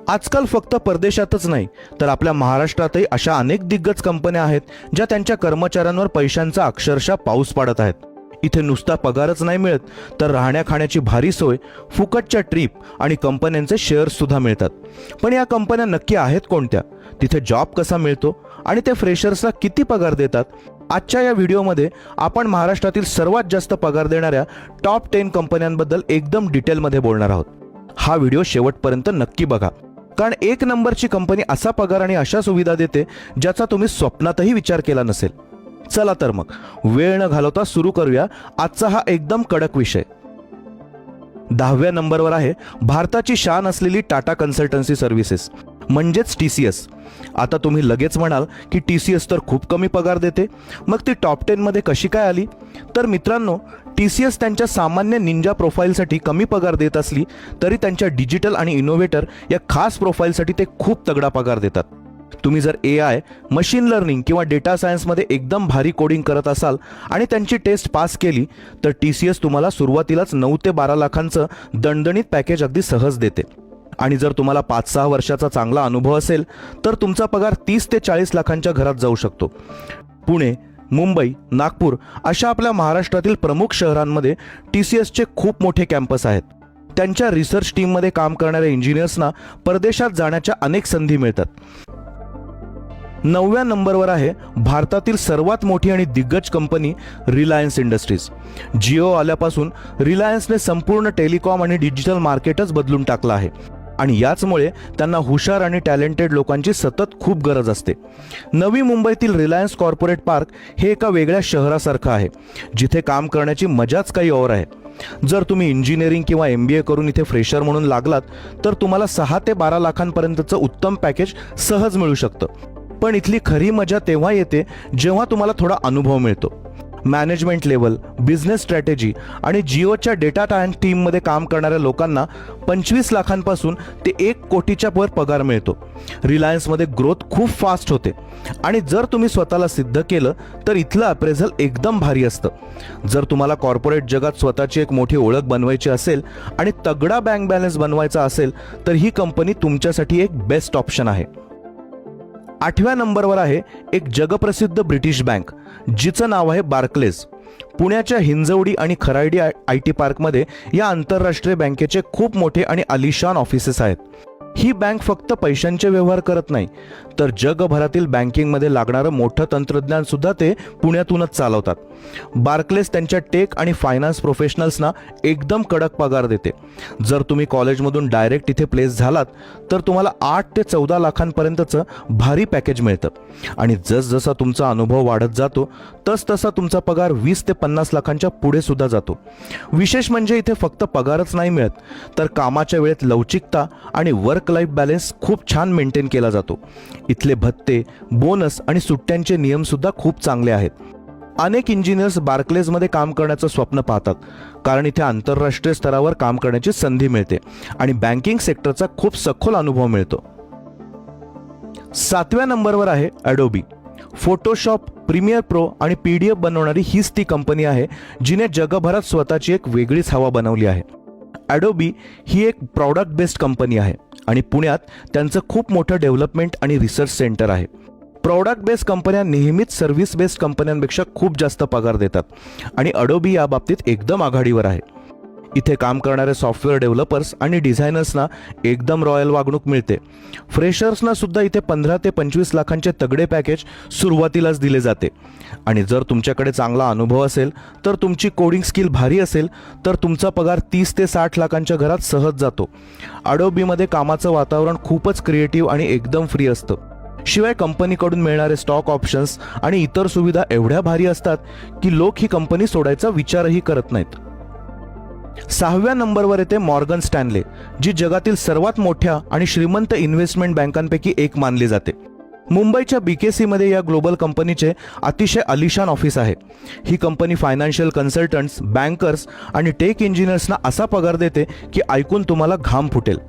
आजकाल फक्त परदेशातच नाही तर आपल्या महाराष्ट्रातही अशा अनेक दिग्गज कंपन्या आहेत ज्या त्यांच्या कर्मचाऱ्यांवर पैशांचा अक्षरशः पाऊस पाडत आहेत. इथे नुसता पगारच नाही मिळत तर राहण्या खाण्याची भारी सोय, फुकटच्या ट्रिप आणि कंपन्यांचे शेअर्स सुद्धा मिळतात. पण या कंपन्या नक्की आहेत कोणत्या, तिथे जॉब कसा मिळतो आणि ते फ्रेशर्सला किती पगार देतात, आजच्या या व्हिडिओमध्ये आपण महाराष्ट्रातील सर्वात जास्त पगार देणाऱ्या टॉप 10 कंपन्यांबद्दल एकदम डिटेलमध्ये बोलणार आहोत. हा व्हिडिओ शेवटपर्यंत नक्की बघा, कारण 1 नंबरची कंपनी असा पगार आणि अशा सुविधा देते ज्याचा तुम्ही स्वप्नातही विचार केला नसेल. चला तर मग वेळ न घालवता सुरू करूया आजचा हा एकदम कडक विषय. 10व्या नंबरवर आहे भारताची शान असलेली टाटा कन्सल्टन्सी सर्व्हिसेस म्हणजेच TCS. आता तुम्ही लगेच म्हणाल की TCS तर खूप कमी पगार देते, मग ती टॉप 10 मध्ये कशी काय आली? तर मित्रांनो, TCS त्यांच्या सामान्य निंजा प्रोफाईलसाठी कमी पगार देत असली तरी त्यांच्या डिजिटल आणि इनोव्हेटर या खास प्रोफाईलसाठी ते खूप तगडा पगार देतात. तुम्ही जर AI, मशीन लर्निंग किंवा डेटा सायन्समध्ये एकदम भारी कोडिंग करत असाल आणि त्यांची टेस्ट पास केली तर TCS तुम्हाला सुरुवातीलाच 9 ते 12 लाखांचं दणदणीत पॅकेज अगदी सहज देते. आणि जर तुम्हाला 5-6 वर्षाचा चांगला अनुभव असेल तर तुमचा पगार 30 ते 40 लाखांच्या घरात जाऊ शकतो. पुणे, मुंबई, नागपूर अशा आपल्या महाराष्ट्रातील प्रमुख शहरांमध्ये TCSचे खूप मोठे कॅम्पस आहेत. त्यांच्या रिसर्च टीममध्ये काम करणाऱ्या इंजिनियर्सना परदेशात जाण्याच्या अनेक संधी मिळतात. 9व्या नंबरवर आहे भारतातील सर्वात मोठी आणि दिग्गज कंपनी रिलायन्स इंडस्ट्रीज. जिओ आल्यापासून रिलायन्सने संपूर्ण टेलिकॉम आणि डिजिटल मार्केटच बदलून टाकलं आहे आणि याचमुळे त्यांना हुशार आणि टॅलेंटेड लोकांची सतत खूप गरज असते. नवी मुंबईतील रिलायन्स कॉर्पोरेट पार्क हे एका वेगळ्या शहरासारखं आहे जिथे काम करण्याची मजाच काही और आहे. जर तुम्ही इंजिनिअरिंग किंवा MBA करून इथे फ्रेशर म्हणून लागलात तर तुम्हाला 6 ते 12 लाखांपर्यंतचं उत्तम पॅकेज सहज मिळू शकतं. पण इथली खरी मजा तेव्हा येते जेव्हा तुम्हाला थोडा अनुभव मिळतो. मॅनेजमेंट लेवल, बिझनेस स्ट्रॅटेजी आणि जिओच्या डेटा टीममध्ये काम करणाऱ्या लोकांना 25 लाखांपासून ते 1 कोटीच्या वर पगार मिळतो. रिलायन्समध्ये ग्रोथ खूप फास्ट होते आणि जर तुम्ही स्वतःला सिद्ध केलं तर इथलं अप्रेझल एकदम भारी असतं. जर तुम्हाला कॉर्पोरेट जगात स्वतःची एक मोठी ओळख बनवायची असेल आणि तगडा बँक बॅलन्स बनवायचा असेल तर ही कंपनी तुमच्यासाठी एक बेस्ट ऑप्शन आहे. 8व्या नंबरवर आहे एक जगप्रसिद्ध ब्रिटिश बँक जिचं नाव आहे बार्कलेज. पुण्याच्या हिंजवडी आणि खराडी IT पार्कमध्ये या आंतरराष्ट्रीय बँकेचे खूप मोठे आणि आलिशान ऑफिसेस आहेत. ही बँक फक्त पैशांचे व्यवहार करत नाही तर जगभरातील बँकिंगमध्ये लागणारं मोठं तंत्रज्ञान सुद्धा ते पुण्यातूनच चालवतात. बार्कलेज त्यांच्या टेक आणि फायनान्स प्रोफेशनल्सना एकदम कडक पगार देते. जर तुम्ही कॉलेजमधून डायरेक्ट इथे प्लेस झालात तर तुम्हाला 8 ते 14 लाखांपर्यंतचं भारी पॅकेज मिळतं आणि जसजसा तुमचा अनुभव वाढत जातो तसतसा तुमचा पगार 20 ते 50 लाखांच्या पुढे सुद्धा जातो. विशेष म्हणजे इथे फक्त पगारच नाही मिळत तर कामाच्या वेळेत लवचिकता आणि वर्क लाईफ बॅलन्स खूप छान मेंटेन केला जातो. इथले भत्ते, बोनस आणि सुट्ट्यांचे नियम सुद्धा खूप चांगले आहेत. अनेक इंजिनियर्स बार्कलेजमध्ये काम करण्याचं स्वप्न पाहतात कारण इथे आंतरराष्ट्रीय स्तरावर काम करण्याची संधी मिळते आणि बँकिंग सेक्टरचा खूप सखोल अनुभव मिळतो. 7व्या नंबरवर आहे अडोबी. फोटोशॉप, प्रीमियर प्रो आणि PDF बनवणारी हीच ती कंपनी आहे जिने जगभरात स्वतःची एक वेगळीच हवा बनवली आहे. अडोबी ही एक प्रॉडक्ट बेस्ड कंपनी आहे आणि पुण्यात त्यांचं खूप मोठं डेव्हलपमेंट आणि रिसर्च सेंटर आहे. प्रॉडक्ट बेस्ड कंपन्या नेहमीच सर्व्हिस बेस्ड कंपन्यांपेक्षा खूप जास्त पगार देतात आणि अडोबी या बाबतीत एकदम आघाडीवर आहे. इथे काम करणारे सॉफ्टवेअर डेव्हलपर्स आणि डिझायनर्सना एकदम रॉयल वागणूक मिळते. फ्रेशर्सना सुद्धा इथे 15 ते 25 लाखांचे तगडे पॅकेज सुरुवातीलाच दिले जाते आणि जर तुमच्याकडे चांगला अनुभव असेल तर तुमची कोडिंग स्किल भारी असेल तर तुमचा पगार 30 ते 60 लाखांच्या घरात सहज जातो. अडोबीमध्ये कामाचं वातावरण खूपच क्रिएटिव्ह आणि एकदम फ्री असतं. शिवाय कंपनीकडून मिळणारे स्टॉक ऑप्शन्स आणि इतर सुविधा एवढ्या भारी असतात की लोक ही कंपनी सोडायचा विचारही करत नाहीत. 6व्या नंबरवर येते मॉर्गन स्टॅनले, जी जगातील सर्वात मोठ्या आणि श्रीमंत इन्व्हेस्टमेंट बँकांपैकी एक मानली जाते. मुंबईच्या BKC मध्ये या ग्लोबल कंपनीचे अतिशय आलिशान ऑफिस आहे. ही कंपनी फायनान्शियल कन्सल्टंट्स, बँकर्स आणि टेक इंजिनियर्सना असा पगार देते की ऐकून तुम्हाला घाम फुटेल.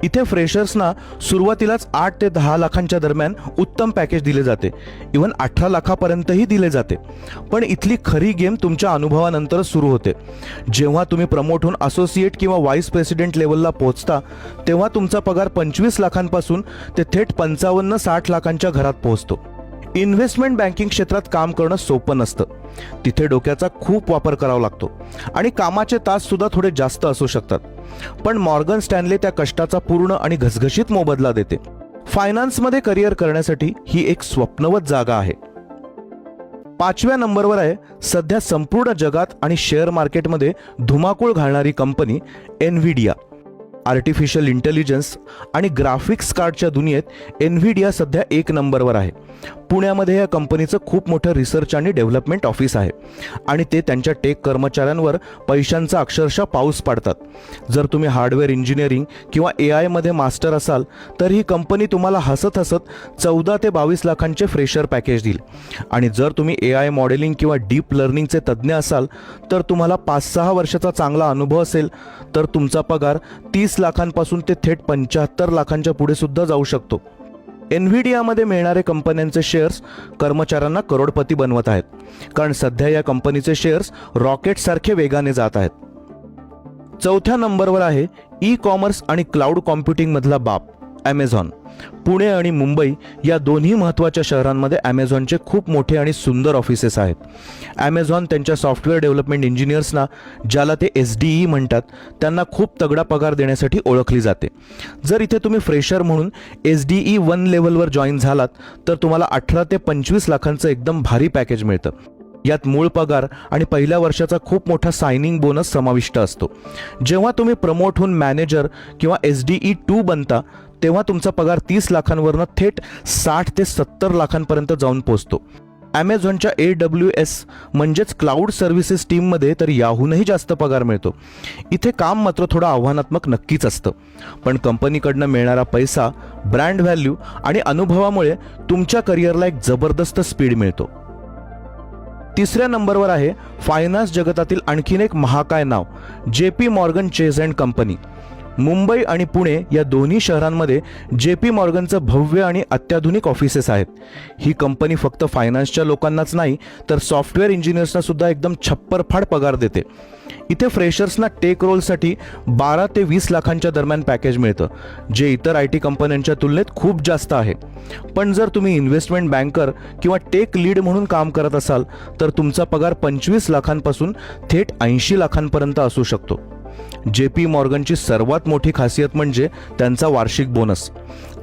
इथे फ्रेशर्सना सुरुवातीलाच 8 ते 10 लाखांच्या दरम्यान उत्तम पॅकेज दिले जाते. इव्हन 18 लाखापर्यंतही दिले जाते. पण इथली खरी गेम तुमच्या अनुभवानंतरच सुरू होते. जेव्हा तुम्ही प्रमोट होऊन असोसिएट किंवा व्हाईस प्रेसिडेंट लेवलला पोहोचता तेव्हा तुमचा पगार 25 लाखांपासून ते थेट 55-60 लाखांच्या घरात पोहोचतो. इन्व्हेस्टमेंट बँकिंग क्षेत्रात काम करणं सोपं नसतं. तिथे डोक्याचा खूप वापर करावा लागतो आणि कामाचे तास सुद्धा थोडे जास्त असू शकतात. पण मॉर्गन स्टॅनले त्या कष्टाचा पूर्ण आणि घसघशीत मोबदला देते. फायनान्समध्ये करिअर करण्यासाठी ही एक स्वप्नवत जागा आहे. 5व्या नंबरवर आहे सध्या संपूर्ण जगात आणि शेअर मार्केटमध्ये धुमाकूळ घालणारी कंपनी एनव्हिडिया. आर्टिफिशियल इंटेलिजन्स आणि ग्राफिक्स कार्डच्या दुनियेत एनव्हिडिया सध्या 1 नंबरवर आहे. पुण्यामध्ये या कंपनीचं खूप मोठं रिसर्च आणि डेव्हलपमेंट ऑफिस आहे आणि ते त्यांच्या टेक कर्मचाऱ्यांवर पैशांचा अक्षरशः पाऊस पाडतात. जर तुम्ही हार्डवेअर इंजिनिअरिंग किंवा AI मध्ये मास्टर असाल तर ही कंपनी तुम्हाला हसत हसत 14 ते 22 लाखांचे फ्रेशर पॅकेज देईल. आणि जर तुम्ही AI मॉडेलिंग किंवा डीप लर्निंगचे तज्ज्ञ असाल तर तुम्हाला 5-6 वर्षाचा चांगला अनुभव असेल तर तुमचा पगार 30 लाखांपासून ते थेट 75 लाखांच्या पुढे सुद्धा जाऊ शकतो. एनव्हिडियामध्ये मिळणारे कंपन्यांचे शेअर्स कर्मचाऱ्यांना करोडपती बनवत आहेत, कारण सध्या या कंपनीचे शेअर्स रॉकेटसारखे वेगाने जात आहेत. 4थ्या नंबरवर आहे ई-कॉमर्स आणि क्लाउड कॉम्प्युटिंग मधला बाप ॲमेझॉन. पुणे आणि मुंबई या दोन्ही महत्त्वाच्या शहरांमध्ये ॲमेझॉनचे खूप मोठे आणि सुंदर ऑफिसेस आहेत. ॲमेझॉन त्यांच्या सॉफ्टवेअर डेव्हलपमेंट इंजिनियर्सना, ज्याला ते SDE म्हणतात, त्यांना खूप तगडा पगार देण्यासाठी ओळखली जाते. जर इथे तुम्ही फ्रेशर म्हणून SDE 1 लेवलवर जॉईन झालात तर तुम्हाला 18 ते 25 लाखांचं एकदम भारी पॅकेज मिळतं. यात मूळ पगार आणि पहिल्या वर्षाचा खूप मोठा सायनिंग बोनस समाविष्ट असतो. जेव्हा तुम्ही प्रमोट होऊन मॅनेजर किंवा SDE 2 बनता तेव्हा तुमचा पगार 30 लाखांवरनं थेट 60 ते 70 लाखांपर्यंत जाऊन पोहोचतो. ॲमेझॉनच्या AWS म्हणजेच क्लाउड सर्व्हिसेस टीममध्ये तर याहूनही जास्त पगार मिळतो. इथे काम मात्र थोडं आव्हानात्मक नक्कीच असतं, पण कंपनीकडनं मिळणारा पैसा, ब्रँड व्हॅल्यू आणि अनुभवामुळे तुमच्या करिअरला एक जबरदस्त स्पीड मिळतो. 3ऱ्या नंबरवर आहे फायनान्स जगतातील आणखीन एक महाकाय नाव, JP Morgan chase and company. Mumbai आणि पुणे या दोन्ही शहरांमध्ये JP मॉर्गनचं भव्य आणि अत्याधुनिक ऑफिसेस आहेत. ही कंपनी फक्त फायनान्सच्या लोकांनाच नाही तर सॉफ्टवेअर इंजिनियर्सना सुद्धा एकदम छप्परफाड पगार देते. इथे फ्रेशर्सना टेक रोलसाठी 12 ते 20 लाखांच्या दरम्यान पॅकेज मिळतं, जे इतर IT कंपन्यांच्या तुलनेत खूप जास्त आहे. पण जर तुम्ही इन्व्हेस्टमेंट बँकर किंवा टेक लीड म्हणून काम करत असाल तर तुमचा पगार 25 लाखांपासून थेट 80 लाखांपर्यंत असू शकतो. JP मॉर्गनची सर्वात मोठी खासियत म्हणजे त्यांचा वार्षिक बोनस.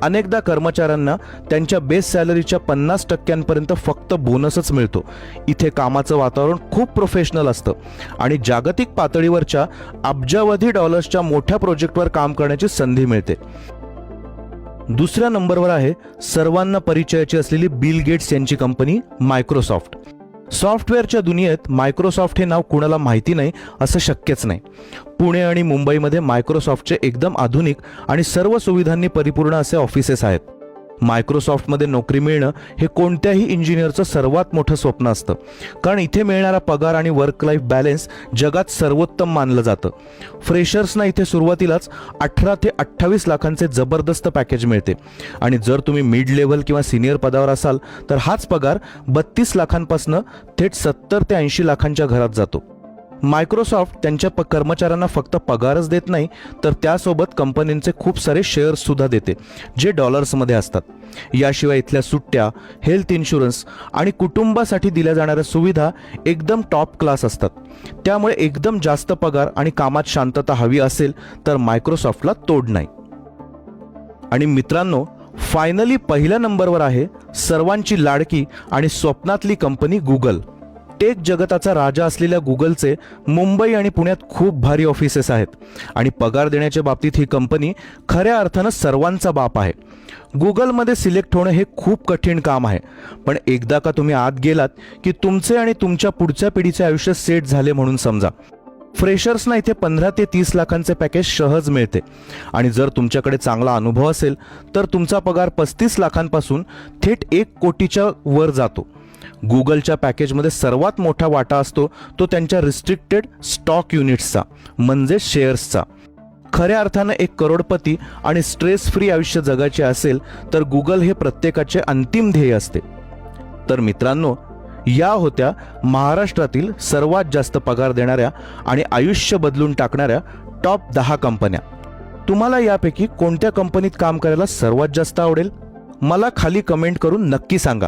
अनेकदा कर्मचाऱ्यांना त्यांच्या बेस सॅलरीच्या 50% फक्त बोनसच मिळतो. इथे कामाचं वातावरण खूप प्रोफेशनल असतं आणि जागतिक पातळीवरच्या अब्जावधी डॉलर्सच्या मोठ्या प्रोजेक्टवर काम करण्याची संधी मिळते. 2ऱ्या नंबरवर आहे सर्वांना परिचयाची असलेली बिल गेट्स यांची कंपनी मायक्रोसॉफ्ट. सॉफ्टवेअरच्या दुनियेत मायक्रोसॉफ्ट हे नाव कुणाला माहिती नाही असं शक्यच नाही. पुणे आणि मुंबईमध्ये मायक्रोसॉफ्टचे एकदम आधुनिक आणि सर्व सुविधांनी परिपूर्ण असे ऑफिसेस आहेत. मायक्रोसॉफ्टमध्ये नोकरी मिळणं हे कोणत्याही इंजिनियरचं सर्वात मोठं स्वप्न असतं, कारण इथे मिळणारा पगार आणि वर्क लाईफ बॅलन्स जगात सर्वोत्तम मानलं जातं. फ्रेशर्सना इथे सुरुवातीलाच 18 ते 28 लाखांचे जबरदस्त पॅकेज मिळते आणि जर तुम्ही मिड लेव्हल किंवा सिनियर पदावर असाल तर हाच पगार 32 लाखांपासून थेट 70 ते 80 लाखांच्या घरात जातो. मायक्रोसॉफ्ट त्यांच्या कर्मचाऱ्यांना फक्त पगारच देत नाही तर त्यासोबत कंपनीचे खूप सारे शेअर्स सुद्धा देते, जे डॉलर्समध्ये असतात. याशिवाय इथल्या सुट्ट्या, हेल्थ इन्शुरन्स आणि कुटुंबासाठी दिल्या जाणाऱ्या सुविधा एकदम टॉप क्लास असतात. त्यामुळे एकदम जास्त पगार आणि कामात शांतता हवी असेल तर मायक्रोसॉफ्टला तोड नाही. आणि मित्रांनो, फायनली पहिल्या नंबरवर आहे सर्वांची लाडकी आणि स्वप्नातली कंपनी गुगल. टेक जगताचा राजा असलेल्या गुगलचे मुंबई आणि पुण्यात खूप भारी ऑफिसेस आहेत आणि पगार देण्याच्या बाबतीत ही कंपनी खऱ्या अर्थानं सर्वांचा बाप आहे. गुगलमध्ये सिलेक्ट होणं हे खूप कठीण काम आहे, पण एकदा का तुम्ही आत गेलात की तुमचे आणि तुमच्या पुढच्या पिढीचे आयुष्य सेट झाले म्हणून समजा. फ्रेशर्सना इथे 15 ते 30 लाखांचे पॅकेज सहज मिळते आणि जर तुमच्याकडे चांगला अनुभव असेल तर तुमचा पगार 35 लाखांपासून थेट 1 कोटीच्या वर जातो. गुगलच्या पॅकेजमध्ये सर्वात मोठा वाटा असतो तो त्यांच्या रिस्ट्रिक्टेड स्टॉक युनिट्सचा म्हणजे शेअर्सचा. खऱ्या अर्थानं एक करोडपती आणि स्ट्रेस फ्री आयुष्य जगायचे असेल तर गुगल हे प्रत्येकाचे अंतिम ध्येय असते. तर मित्रांनो, या होत्या महाराष्ट्रातील सर्वात जास्त पगार देणाऱ्या आणि आयुष्य बदलून टाकणाऱ्या टॉप 10 कंपन्या. तुम्हाला यापैकी कोणत्या कंपनीत काम करायला सर्वात जास्त आवडेल? मला खाली कमेंट करून नक्की सांगा.